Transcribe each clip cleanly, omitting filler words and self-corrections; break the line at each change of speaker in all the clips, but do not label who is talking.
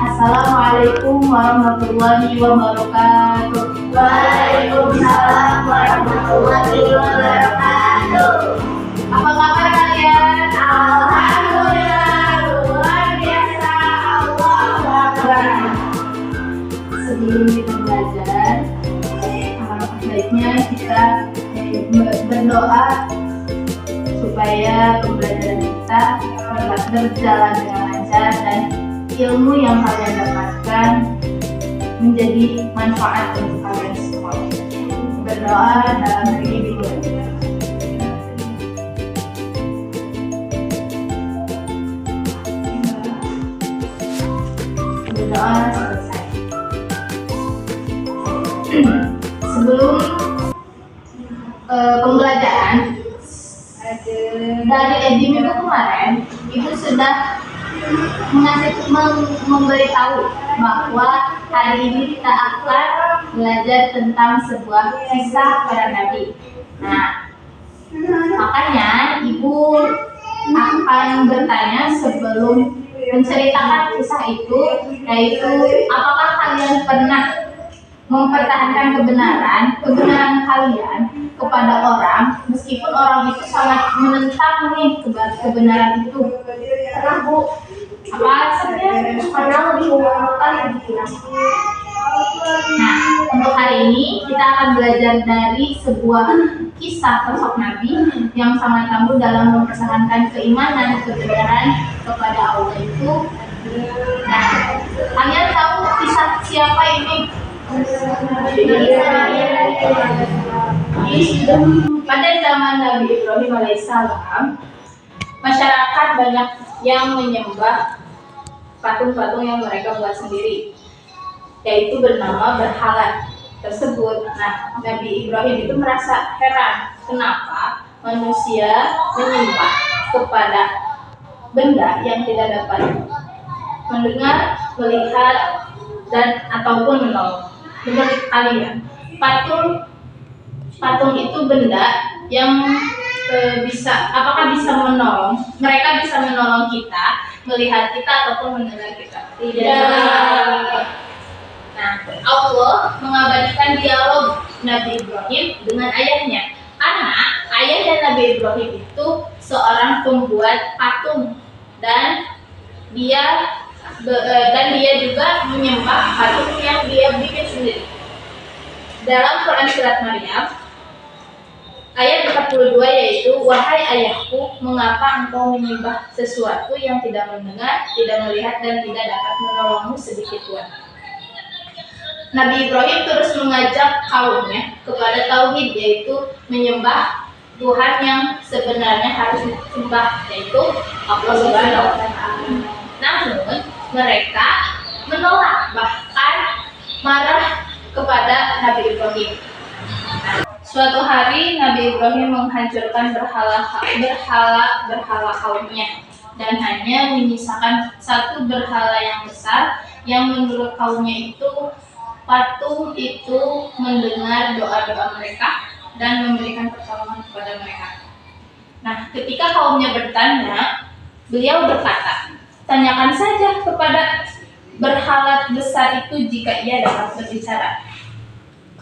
Assalamualaikum warahmatullahi wabarakatuh.
Waalaikumsalam warahmatullahi wabarakatuh.
Apa kabar kalian?
Alhamdulillah, luar biasa. Allahu Akbar.
Sebelum kita belajar, alangkah baiknya kita berdoa supaya pembelajaran kita berjalan dengan lancar dan ilmu yang kalian dapatkan menjadi manfaat untuk kalian semua. Berdoa dalam diri dulu. Berdoa selesai. Sebelum pembelajaran dari minggu kemarin, Ibu sudah memberitahu bahwa hari ini kita akan belajar tentang sebuah kisah para nabi. Nah, makanya Ibu akan bertanya sebelum menceritakan kisah itu, yaitu apakah kalian pernah mempertahankan kebenaran kalian kepada orang meskipun orang itu sangat menentang nih kebenaran itu?
Pernah, Bu.
Apa sebenarnya?
Karena lebih mengumpulkan pikiran.
Nah, untuk hari ini kita akan belajar dari sebuah kisah sosok Nabi yang sangat tangguh dalam mempertahankan keimanan kebenaran kepada Allah itu. Nah, kalian tahu kisah siapa ini? Pada zaman Nabi Ibrahim alaihissalam, masyarakat banyak yang menyembah patung-patung yang mereka buat sendiri, yaitu bernama berhala tersebut. Nah, Nabi Ibrahim itu merasa heran kenapa manusia menyembah kepada benda yang tidak dapat mendengar, melihat, dan ataupun menolong. Menurut kalian, patung itu benda yang apakah bisa menolong? Mereka bisa menolong kita, melihat kita ataupun mendengar kita? Tidak. Nah, Allah mengabadikan dialog Nabi Ibrahim dengan ayahnya. Karena ayah dan Nabi Ibrahim itu seorang pembuat patung dan dia juga menyembah patung yang dia bikin sendiri. Dalam Quran surat Maryam ayat 42 yaitu, wahai ayahku, mengapa engkau menyembah sesuatu yang tidak mendengar, tidak melihat, dan tidak dapat menolongmu sedikit pun? Nabi Ibrahim terus mengajak kaumnya kepada tauhid, yaitu menyembah Tuhan yang sebenarnya harus disembah, yaitu Allah Subhanahu wa Ta'ala. Namun mereka menolak, bahkan marah kepada Nabi Ibrahim. Suatu hari Nabi Ibrahim menghancurkan berhala kaumnya dan hanya menyisakan satu berhala yang besar yang menurut kaumnya itu patung itu mendengar doa-doa mereka dan memberikan pertolongan kepada mereka. Nah, ketika kaumnya bertanya, beliau berkata, tanyakan saja kepada berhala besar itu jika ia dapat berbicara.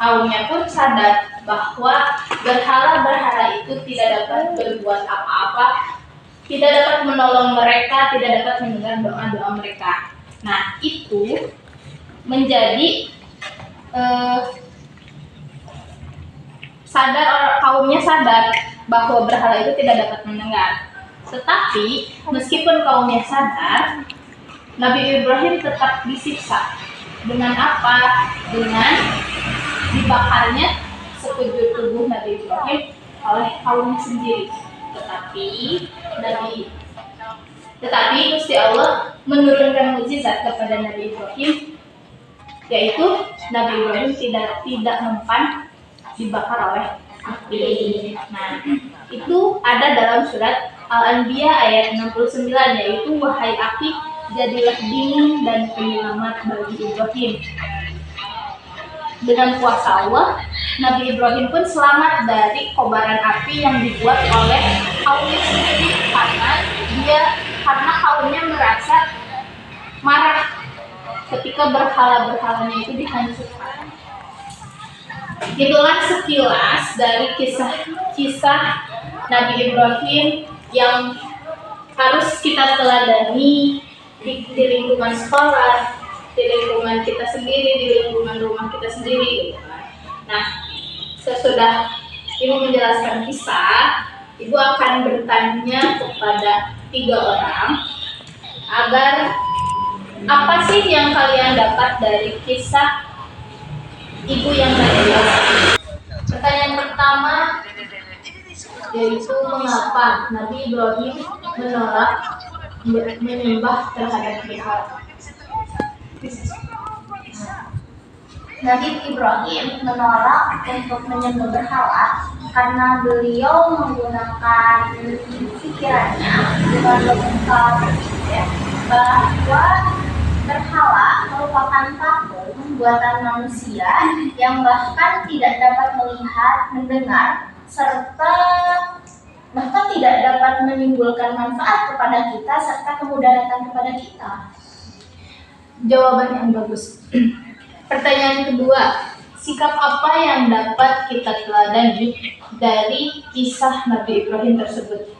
Kaumnya pun sadar bahwa berhala-berhala itu tidak dapat berbuat apa-apa, tidak dapat menolong mereka, tidak dapat mendengar doa-doa mereka. Nah, itu menjadi kaumnya sadar bahwa berhala itu tidak dapat mendengar. Tetapi meskipun kaumnya sadar, Nabi Ibrahim tetap disiksa. Dengan apa? Dengan dibakarnya sekujur tubuh Nabi Ibrahim oleh kaumnya sendiri. Tetapi Gusti Allah menurunkan mukjizat kepada Nabi Ibrahim, yaitu Nabi Ibrahim tidak mempan dibakar oleh api. Nah, itu ada dalam surat Al-Anbiya ayat 69, yaitu, wahai api, jadilah dingin dan penyelamat bagi Ibrahim. Dengan kuasa Allah, Nabi Ibrahim pun selamat dari kobaran api yang dibuat oleh kaumnya sendiri, karena kaumnya merasa marah ketika berhala-berhalanya itu dihancurkan. Itulah sekilas dari kisah Nabi Ibrahim yang harus kita teladani di lingkungan sekolah, di lingkungan kita sendiri, di lingkungan rumah kita sendiri. Nah, sesudah Ibu menjelaskan kisah, Ibu akan bertanya kepada 3 orang agar apa sih yang kalian dapat dari kisah Ibu yang tadi jelaskan. Pertanyaan pertama yaitu mengapa Nabi Ibrahim menolak menyembah terhadap berhala.
Nabi Ibrahim menolak untuk menyembah berhala karena beliau menggunakan pikirannya dengan bekal bahwa berhala merupakan patung buatan manusia yang bahkan tidak dapat melihat, mendengar, serta bahkan tidak dapat menimbulkan manfaat kepada kita serta kemudaratan kepada kita.
Jawaban yang bagus. Pertanyaan kedua, sikap apa yang dapat kita teladani dari kisah Nabi Ibrahim tersebut?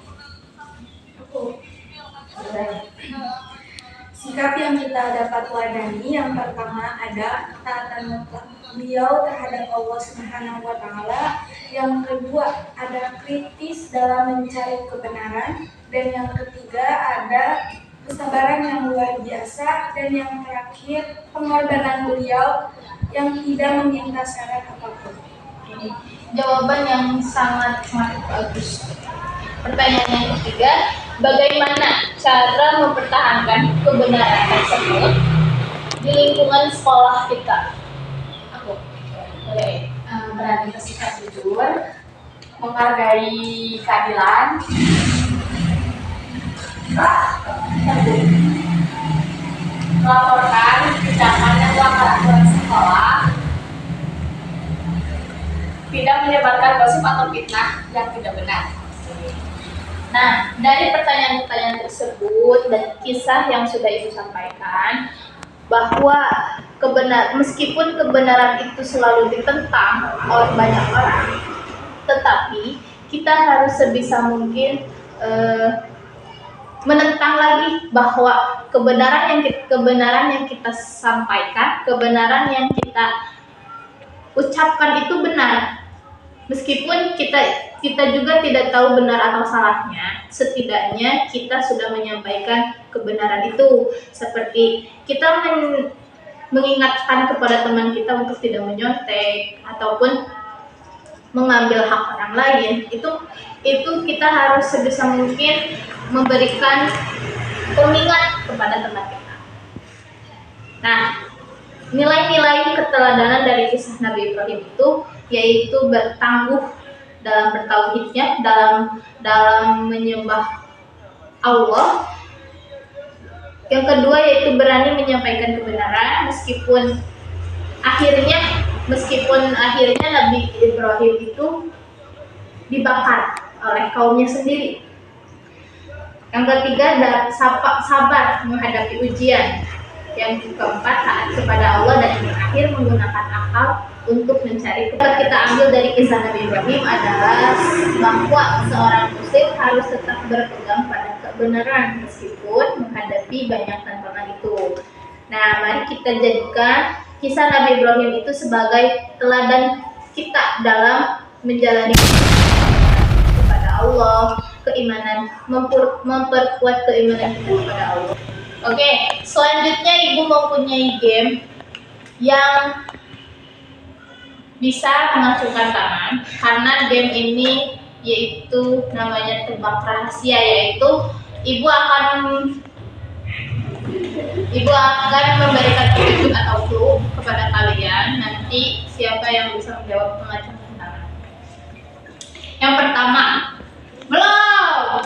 Sikap yang kita dapat teladani yang pertama ada taatan mutlak beliau terhadap Allah Subhanahu wa Ta'ala. Yang kedua ada kritis dalam mencari kebenaran, dan yang ketiga ada kesabaran yang luar biasa, dan yang terakhir pengorbanan beliau yang tidak meminta syarat apapun.
Jawaban yang sangat bagus. Pertanyaan yang ketiga, bagaimana cara mempertahankan kebenaran tersebut di lingkungan sekolah kita? Aku boleh
Berani bersikap jujur, menghargai keadilan, melaporkan tindakan yang melanggar aturan sekolah, tidak menyebarkan gosip atau fitnah yang tidak benar.
Nah, dari pertanyaan-pertanyaan tersebut dan kisah yang sudah Ibu sampaikan, bahwa meskipun kebenaran itu selalu ditentang oleh banyak orang, tetapi kita harus sebisa mungkin menentang lagi bahwa kebenaran yang kita sampaikan, kebenaran yang kita ucapkan itu benar. Meskipun kita juga tidak tahu benar atau salahnya, setidaknya kita sudah menyampaikan kebenaran itu. Seperti kita mengingatkan kepada teman kita untuk tidak menyontek ataupun mengambil hak orang lain. Itu kita harus sebisa mungkin memberikan pengingat kepada teman kita. Nah, nilai-nilai keteladanan dari kisah Nabi Ibrahim itu yaitu bertangguh dalam bertauhidnya, dalam menyembah Allah. Yang kedua yaitu berani menyampaikan kebenaran meskipun akhirnya Nabi Ibrahim itu dibakar oleh kaumnya sendiri. Yang ketiga adalah sabar menghadapi ujian. Yang keempat taat kepada Allah, dan yang terakhir menggunakan akal untuk mencari. Kita ambil dari kisah Nabi Ibrahim adalah bahwa seorang muslim harus tetap berpegang pada kebenaran meskipun menghadapi banyak tantangan itu. Nah, mari kita jadikan kisah Nabi Ibrahim itu sebagai teladan kita dalam menjalani kepada Allah, keimanan, memperkuat keimanan kita kepada Allah. Oke, selanjutnya Ibu mempunyai game yang bisa mengacungkan tangan, karena game ini yaitu namanya tebak rahasia, yaitu Ibu akan memberikan petunjuk atau clue kepada kalian. Nanti siapa yang bisa menjawab mengacungkan tangan. Yang pertama, belum.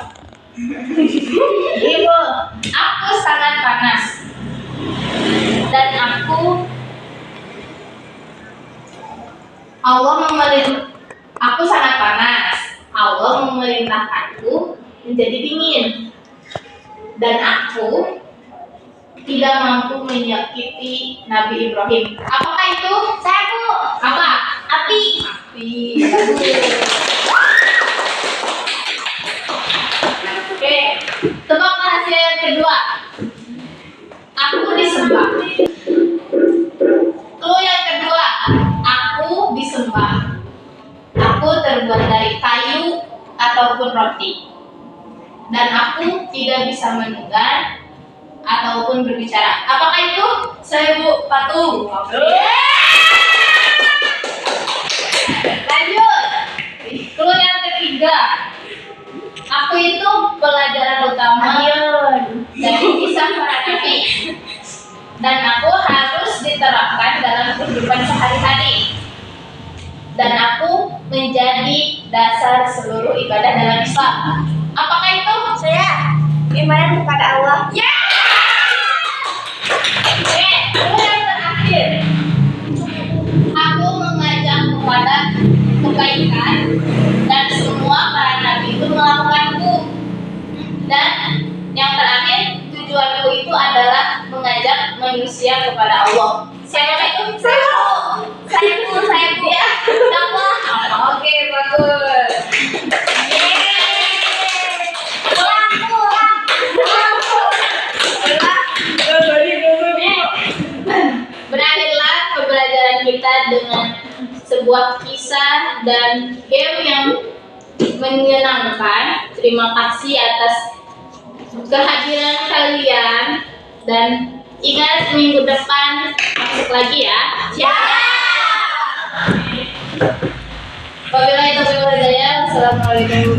Ibu, aku sangat panas dan aku sangat panas. Allah memerintahkanku menjadi dingin dan aku tidak mampu menyakiti Nabi Ibrahim. Apakah itu? Saya Bu. Apa? Api. Api. Oke, tebak rahasia yang kedua. Aku disembah. Clue yang kedua, aku disembah. Aku terbuat dari kayu ataupun roti. Dan aku tidak bisa mendengar ataupun berbicara. Apakah itu? Saya Bu Patung. Lanjut. Clue yang ketiga. Aku itu pelajaran utama dari kisah para nabi. Dan aku harus diterapkan dalam kehidupan sehari-hari. Dan aku menjadi dasar seluruh ibadah dalam Islam. Apakah itu?
Saya iman kepada Allah.
Ya. Oke, yang terakhir. Aku mengajak kepada kebaikan dan semua para nabi itu melakukanku. Dan yang terakhir, tujuanku itu adalah mengajak manusia kepada Allah. Siapa itu? Saya Bu. Ya. Apa? Oke, bagus. Berakhirlah pembelajaran kita dengan sebuah kisah dan game yang menyenangkan. Terima kasih atas kehadiran kalian dan ingat minggu depan masuk lagi ya. Ya. Wabillahi taufiq wal hidayah. Wassalamualaikum.